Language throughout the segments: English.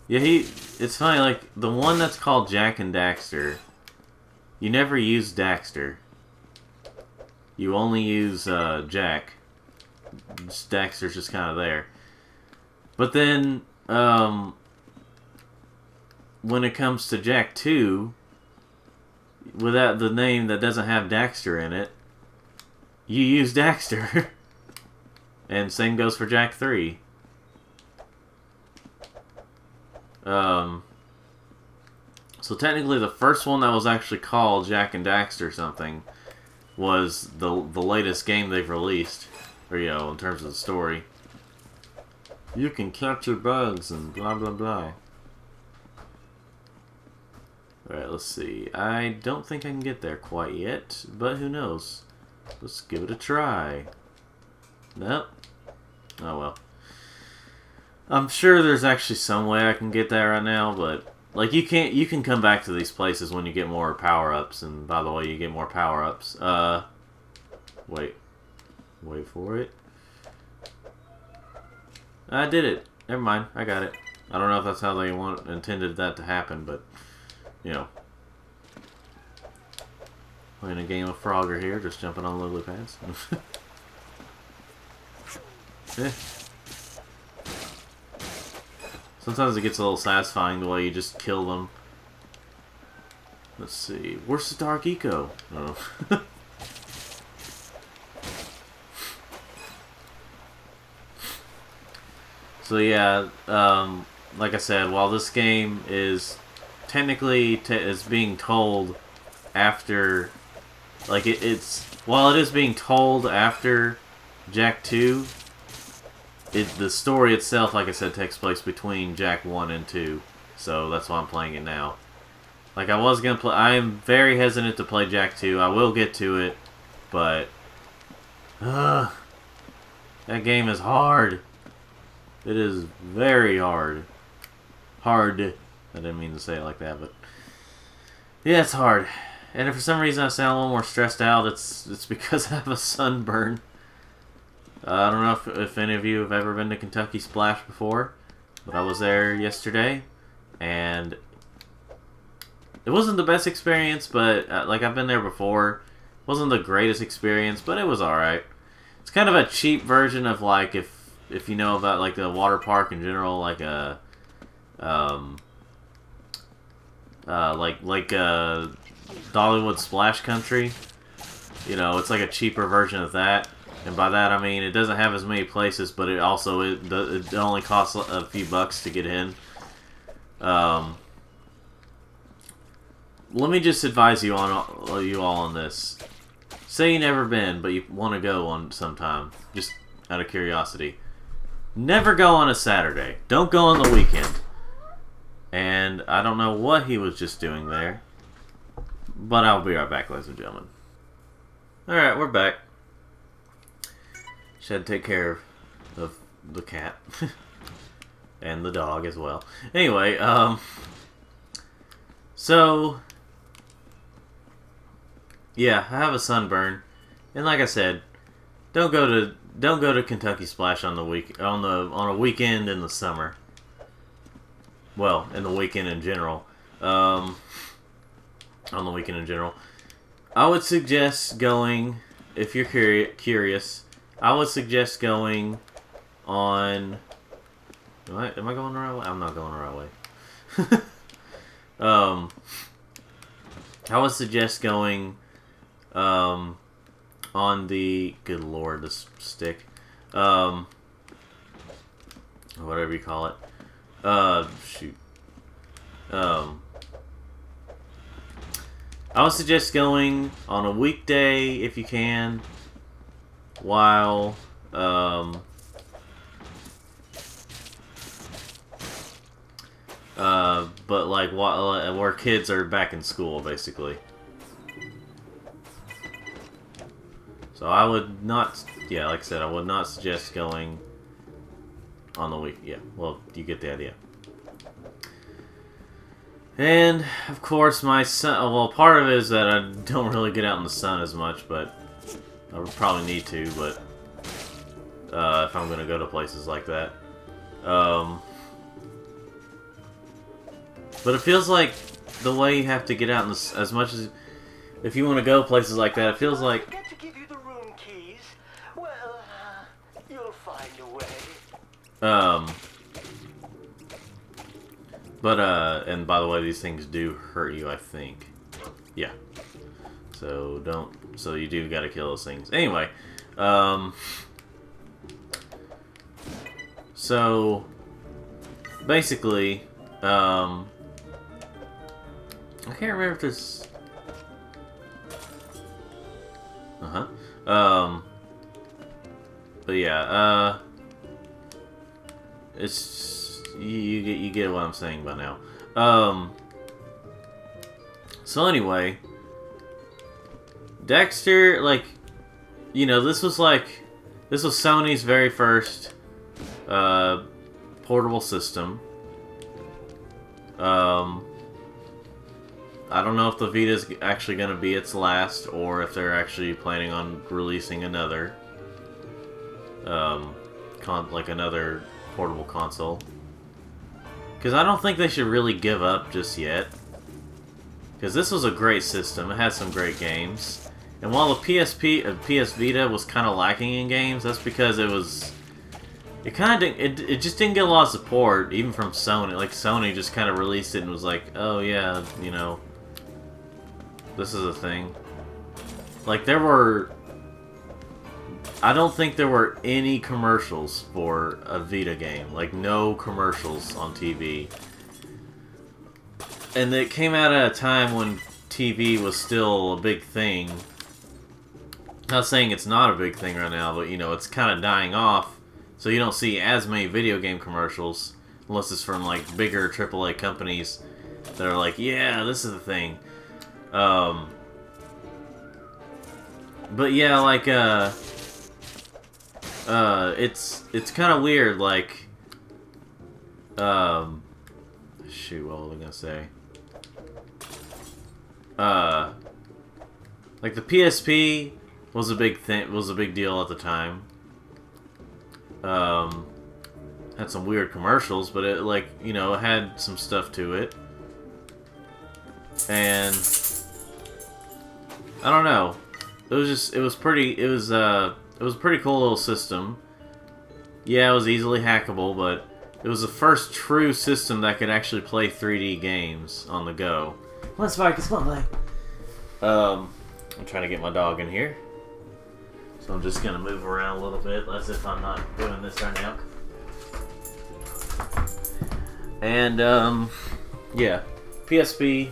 Yeah, it's funny, like, the one that's called Jak and Daxter, you never use Daxter. You only use, Jak. Daxter's just kind of there. But then, when it comes to Jak 2, without the name that doesn't have Daxter in it, you use Daxter. And same goes for Jak 3. So technically the first one that was actually called Jak and Daxter something was the latest game they've released. Or, you know, in terms of the story. You can capture bugs and blah blah blah. Alright, let's see. I don't think I can get there quite yet, but who knows. Let's give it a try. Nope. Oh well. I'm sure there's actually some way I can get there right now, but like you can come back to these places when you get more power-ups, and by the way, you get more power-ups. Wait for it. I did it. Never mind, I got it. I don't know if that's how they intended that to happen, but you know. Playing a game of Frogger here, just jumping on lily pads. Eh. Sometimes it gets a little satisfying the way you just kill them. Let's see. Where's the Dark Eco? Oh. So yeah, like I said, while this game is technically is being told after, like while it is being told after Jak 2, the story itself, like I said, takes place between Jak 1 and 2. So that's why I'm playing it now. Like I was gonna play, I am very hesitant to play Jak 2. I will get to it, but that game is hard. It is very hard. Hard. I didn't mean to say it like that, but yeah, it's hard. And if for some reason I sound a little more stressed out, it's because I have a sunburn. I don't know if any of you have ever been to Kentucky Splash before, but I was there yesterday, and it wasn't the best experience, but like I've been there before. It wasn't the greatest experience, but it was alright. It's kind of a cheap version of like if you know about like the water park in general, like a Dollywood Splash Country. You know, it's like a cheaper version of that. And by that I mean it doesn't have as many places, but it also it only costs a few bucks to get in. Let me just advise you all on this. Say you never been, but you want to go on sometime, just out of curiosity. Never go on a Saturday. Don't go on the weekend. And I don't know what he was just doing there, but I'll be right back, ladies and gentlemen. Alright, we're back. Should take care of the cat. And the dog as well. Anyway, so yeah, I have a sunburn. And like I said, don't go to Kentucky Splash on a weekend in the summer. Well, in the weekend in general. On the weekend in general. I would suggest going, if you're curious, I would suggest going on... Am I going the right way? I'm not going the right way. I would suggest going on the... Good lord, this stick. Whatever you call it. Shoot. I would suggest going on a weekday if you can, while but like where kids are back in school, basically. So I would not, yeah, like I said, I would not suggest going on the week. Yeah, well, you get the idea. And, of course, my sun... Well, part of it is that I don't really get out in the sun as much, but I would probably need to, but if I'm going to go to places like that. But it feels like the way you have to get out in this, as much as if you want to go places like that, it feels like. Forget to give you the room keys. Well, you'll find a way. And by the way, these things do hurt you, I think. Yeah. So don't. So you do gotta kill those things. Anyway, so basically, I can't remember if this. But yeah, it's you get what I'm saying by now. So anyway, Daxter, like, you know, this was Sony's very first portable system. I don't know if the Vita is actually going to be its last, or if they're actually planning on releasing another, like another portable console. Because I don't think they should really give up just yet. Because this was a great system. It had some great games. And while the PS Vita was kind of lacking in games, that's because it just didn't get a lot of support, even from Sony. Like, Sony just kind of released it and was like, oh yeah, you know, this is a thing. Like, I don't think there were any commercials for a Vita game. Like, no commercials on TV. And it came out at a time when TV was still a big thing. Not saying it's not a big thing right now, but, you know, it's kind of dying off. So you don't see as many video game commercials, unless it's from, like, bigger AAA companies that are like, yeah, this is the thing. But yeah, like, it's kind of weird, like, shoot, what was I gonna say? Like, the PSP was a big deal at the time. Had some weird commercials, but it, like, you know, it had some stuff to it. And I don't know. It was a pretty cool little system. Yeah, it was easily hackable, but it was the first true system that could actually play 3D games on the go. Come on, Sparkus, come on, play. I'm trying to get my dog in here. So I'm just gonna move around a little bit, as if I'm not doing this right now. And, yeah, PSP.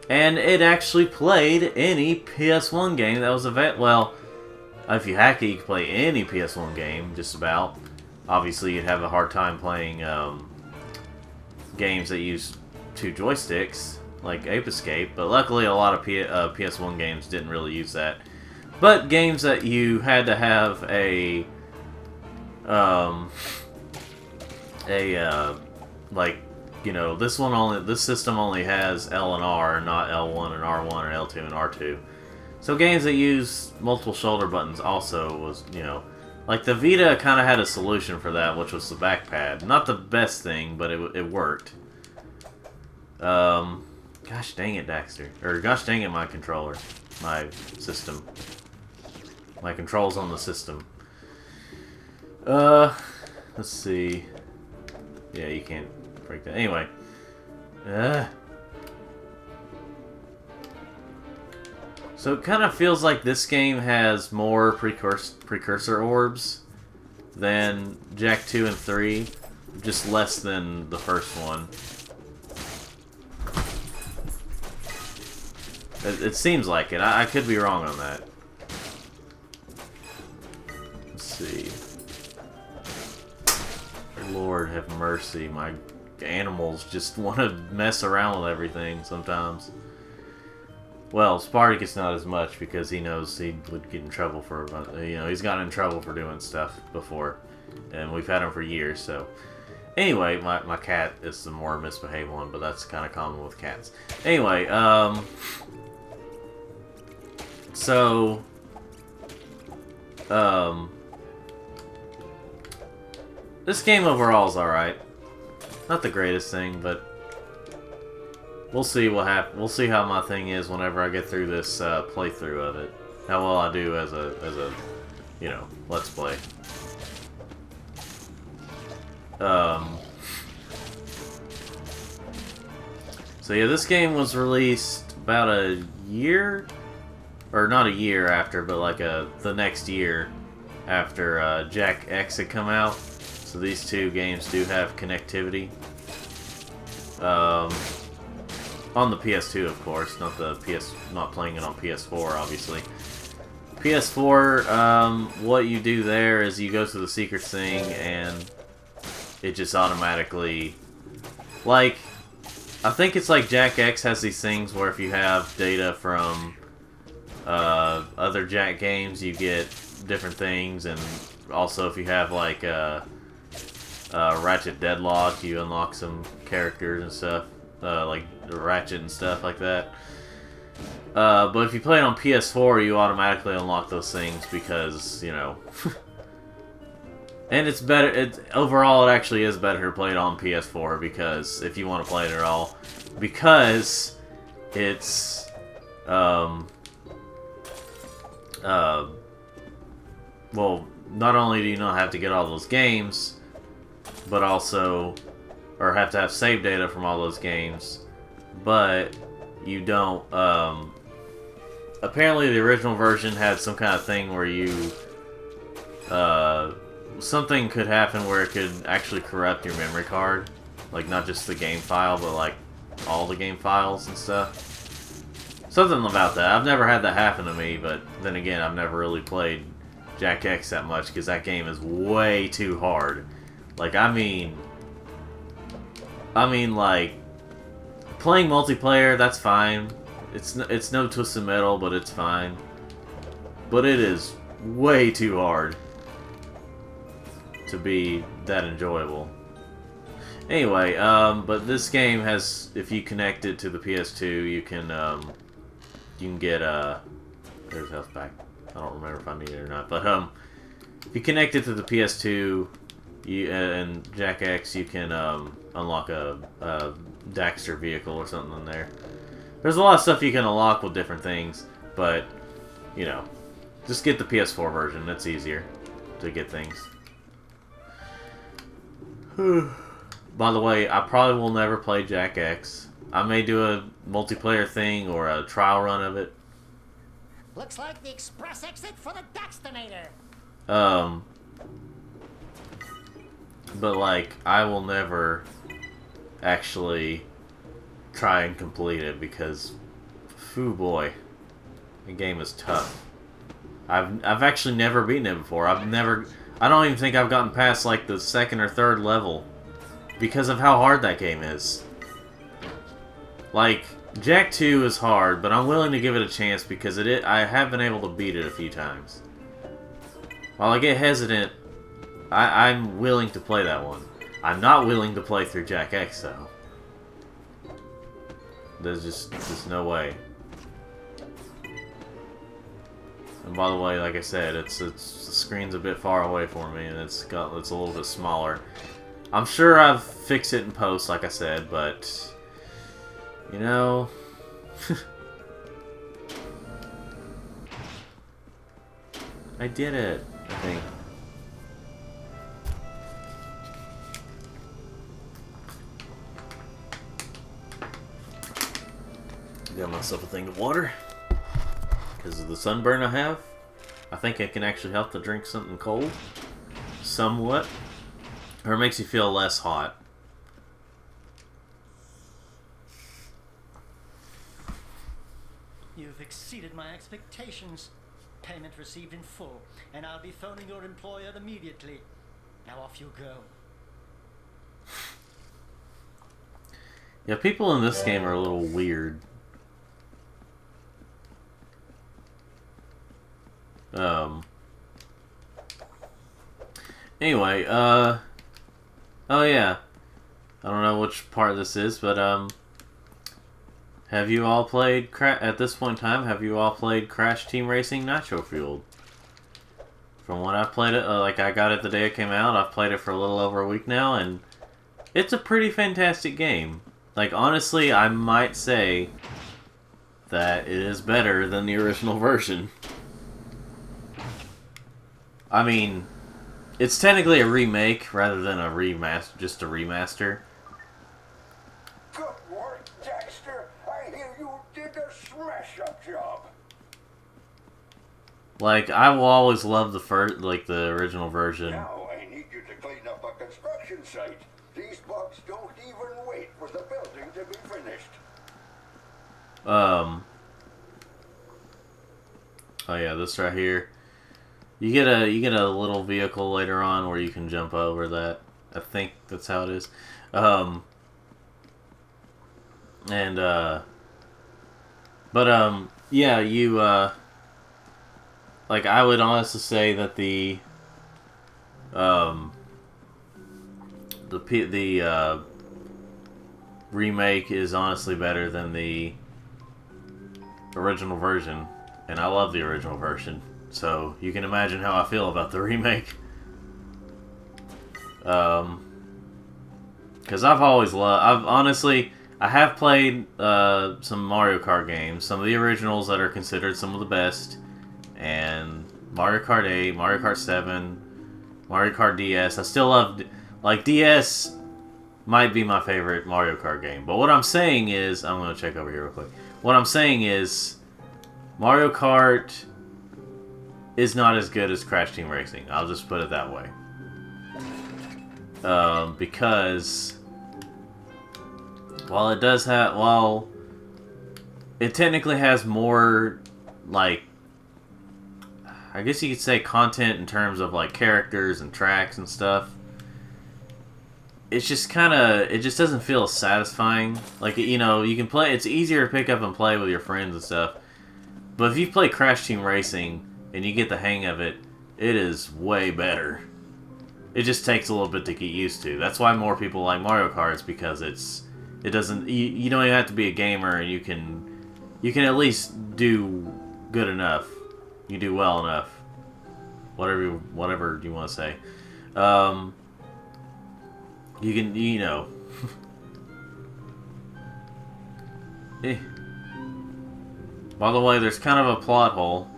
And it actually played any PS1 game that was available. Well, if you hack it, you can play any PS1 game, just about. Obviously, you'd have a hard time playing games that use 2 joysticks, like Ape Escape. But luckily, a lot of PS1 games didn't really use that. But games that you had to have like, you know, this system only has L and R, not L1 and R1 or L2 and R2. So games that use multiple shoulder buttons also was, you know, like the Vita kind of had a solution for that, which was the back pad. Not the best thing, but it worked. Gosh dang it, Daxter. Or gosh dang it, my controller. My system. My controls on the system. Let's see. Yeah, you can't break that. Anyway. So it kind of feels like this game has more precursor orbs than Jak 2 and 3. Just less than the first one. It seems like it. I could be wrong on that. Let's see. Lord have mercy, my animals just want to mess around with everything sometimes. Well, Spartacus not as much, because he knows he would get in trouble for, you know, he's gotten in trouble for doing stuff before. And we've had him for years, so. Anyway, my cat is the more misbehaved one, but that's kind of common with cats. Anyway, This game overall is alright. Not the greatest thing, but we'll see what happens. We'll see how my thing is whenever I get through this playthrough of it. How well I do as a you know, let's play. So yeah, this game was released about a year, or not a year after, but like the next year after Jak X had come out. So these two games do have connectivity. On the PS2, of course, not playing it on PS4, obviously. PS4, what you do there is you go to the secrets thing, and it just automatically, like, I think it's like Jak X has these things where if you have data from other Jak games, you get different things, and also if you have like Ratchet Deadlock, you unlock some characters and stuff, like Ratchet and stuff like that. But if you play it on PS4, you automatically unlock those things because, you know... And it's better, overall it actually is better to play it on PS4 because, if you want to play it at all, because it's, well, not only do you not have to get all those games, but also, or have to have save data from all those games, but you don't, apparently the original version had some kind of thing where you, something could happen where it could actually corrupt your memory card. Like, not just the game file, but like all the game files and stuff. Something about that. I've never had that happen to me, but then again, I've never really played Jak X that much because that game is way too hard. Like, I mean, like, playing multiplayer, that's fine. It's no Twisted Metal, but it's fine. But it is way too hard to be that enjoyable. Anyway, but this game has, if you connect it to the PS2, you can get, there's health back. I don't remember if I need it or not, but, if you connect it to the PS2, and Jak X, you can, unlock a Daxter vehicle or something in there. There's a lot of stuff you can unlock with different things, but, you know, just get the PS4 version. It's easier to get things. By the way, I probably will never play Jak X. I may do a multiplayer thing or a trial run of it. Looks like the express exit for the Daxtonator. But like, I will never actually try and complete it because, phoo boy, the game is tough. I've actually never beaten it before. I don't even think I've gotten past like the second or third level because of how hard that game is. Like, Jak 2 is hard, but I'm willing to give it a chance because I have been able to beat it a few times. While I get hesitant, I'm willing to play that one. I'm not willing to play through Jak X though. There's just no way. And by the way, like I said, the screen's a bit far away for me, and it's a little bit smaller. I'm sure I've fixed it in post, like I said, but you know, I did it. I think. Got myself a thing of water. Because of the sunburn I have, I think it can actually help to drink something cold. Somewhat. Or it makes you feel less hot. You've exceeded my expectations. Payment received in full, and I'll be phoning your employer immediately. Now off you go. Yeah, people in this game are a little weird. Anyway, oh yeah. I don't know which part this is, but, have you all played, at this point in time, have you all played Crash Team Racing Nitro Fueled? From when I played it, like I got it the day it came out, I've played it for a little over a week now, and it's a pretty fantastic game. Like, honestly, I might say that it is better than the original version. I mean, it's technically a remake rather than a remaster, just a remaster. Good work, Daxter. I hear you did a smash-up job. Like, I will always love the the original version. Now I need you to clean up a construction site. These bugs don't even wait for the building to be finished. Oh yeah, this right here. You get a little vehicle later on where you can jump over that. I think that's how it is. Yeah, you like, I would honestly say that the remake is honestly better than the original version, and I love the original version. So you can imagine how I feel about the remake. Because I've honestly, I have played some Mario Kart games, some of the originals that are considered some of the best, and Mario Kart 8, Mario Kart 7, Mario Kart DS. I still love, like, DS might be my favorite Mario Kart game. But what I'm saying is, I'm going to check over here real quick. What I'm saying is, Mario Kart is not as good as Crash Team Racing. I'll just put it that way. Because while it technically has more, like, I guess you could say content in terms of, like, characters and tracks and stuff, it's just it just doesn't feel satisfying. Like, you know, you can play, it's easier to pick up and play with your friends and stuff, but if you play Crash Team Racing and you get the hang of it, it is way better. It just takes a little bit to get used to. That's why more people like Mario Kart, because you don't even have to be a gamer, and you can at least do good enough. You do well enough. Whatever you want to say. You can, you know. By the way, there's kind of a plot hole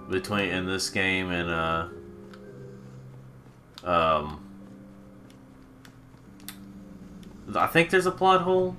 in this game and I think there's a plot hole